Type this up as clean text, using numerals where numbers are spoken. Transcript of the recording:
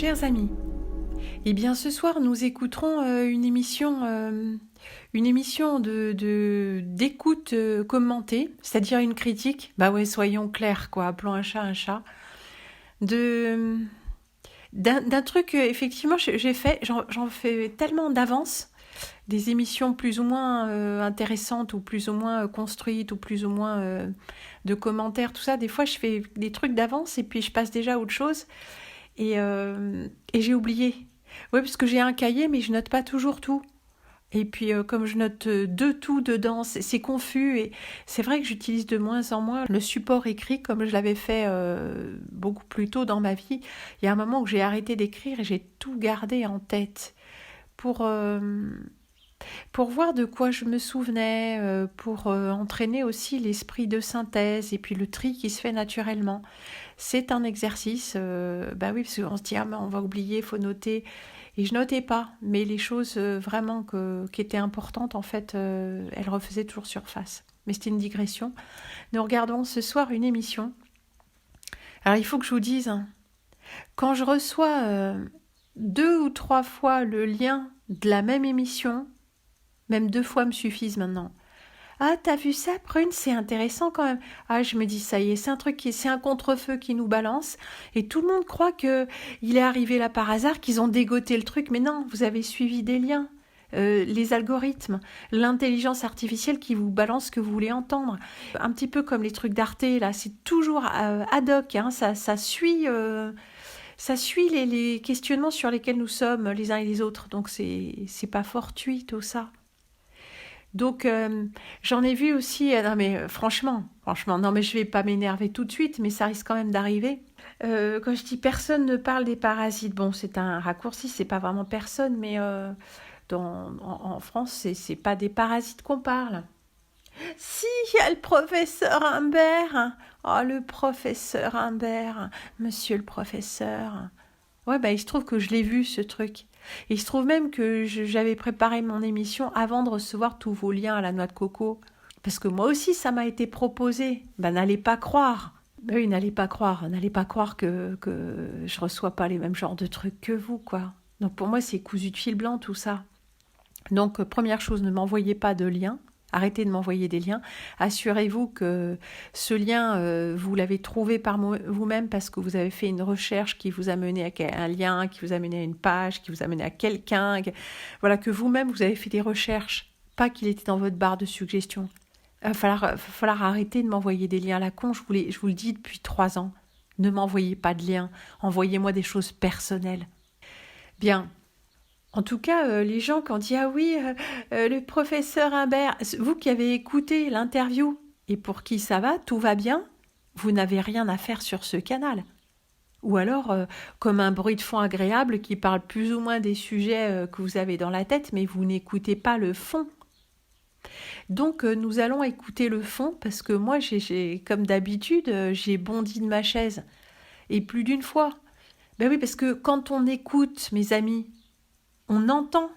Chers amis, eh bien ce soir nous écouterons une émission d'écoute commentée, c'est-à-dire une critique. Bah ouais, soyons clairs quoi, appelons un chat, de d'un truc effectivement j'en fais tellement d'avance, des émissions plus ou moins intéressantes ou plus ou moins construites ou plus ou moins de commentaires, tout ça. Des fois je fais des trucs d'avance et puis je passe déjà à autre chose. Et j'ai oublié. Oui, parce que j'ai un cahier, mais je note pas toujours tout. Et puis, comme je note de tout dedans, c'est confus. Et c'est vrai que j'utilise de moins en moins le support écrit comme je l'avais fait beaucoup plus tôt dans ma vie. Il y a un moment où j'ai arrêté d'écrire et j'ai tout gardé en tête pour voir de quoi je me souvenais, pour entraîner aussi l'esprit de synthèse et puis le tri qui se fait naturellement. C'est un exercice, bah oui, parce qu'on se dit, ah, mais on va oublier, il faut noter. Et je notais pas, mais les choses vraiment qui étaient importantes, en fait, elles refaisaient toujours surface. Mais c'était une digression. Nous regardons ce soir une émission. Alors, il faut que je vous dise, hein, quand je reçois 2 ou 3 fois le lien de la même émission, même 2 fois me suffisent maintenant. Ah, t'as vu ça, Prune? C'est intéressant quand même. Ah, je me dis, ça y est, c'est un contre-feu qui nous balance. Et tout le monde croit que il est arrivé là par hasard, qu'ils ont dégoté le truc. Mais non, vous avez suivi des liens. Les algorithmes, l'intelligence artificielle qui vous balance ce que vous voulez entendre. Un petit peu comme les trucs d'Arte, là, c'est toujours ad hoc, hein, ça suit les questionnements sur lesquels nous sommes les uns et les autres. Donc, c'est pas fortuit, tout ça. Donc, j'en ai vu aussi, non mais franchement, non mais je vais pas m'énerver tout de suite, mais ça risque quand même d'arriver. Quand je dis personne ne parle des parasites, bon c'est un raccourci, c'est pas vraiment personne, mais en France, c'est pas des parasites qu'on parle. Si, il y a le professeur Humbert. Oh, le professeur Humbert, monsieur le professeur. Ouais, bah il se trouve que je l'ai vu ce truc. Et il se trouve même que j'avais préparé mon émission avant de recevoir tous vos liens à la noix de coco. Parce que moi aussi, ça m'a été proposé. Bah n'allez pas croire. Bah oui, n'allez pas croire. N'allez pas croire que je reçois pas les mêmes genres de trucs que vous, quoi. Donc pour moi, c'est cousu de fil blanc, tout ça. Donc première chose, ne m'envoyez pas de liens. Arrêtez de m'envoyer des liens. Assurez-vous que ce lien, vous l'avez trouvé par vous-même parce que vous avez fait une recherche qui vous a mené à un lien, qui vous a mené à une page, qui vous a mené à quelqu'un. Voilà, que vous-même, vous avez fait des recherches. Pas qu'il était dans votre barre de suggestions. Il va falloir arrêter de m'envoyer des liens à la con. Je vous le dis depuis 3 ans. Ne m'envoyez pas de liens. Envoyez-moi des choses personnelles. Bien. En tout cas, les gens qui ont dit « Ah oui, le professeur Humbert », vous qui avez écouté l'interview et pour qui ça va, tout va bien, vous n'avez rien à faire sur ce canal. Ou alors, comme un bruit de fond agréable qui parle plus ou moins des sujets que vous avez dans la tête, mais vous n'écoutez pas le fond. Donc, nous allons écouter le fond parce que moi, comme d'habitude, j'ai bondi de ma chaise. Et plus d'une fois. Ben oui, parce que quand on écoute, mes amis, on entend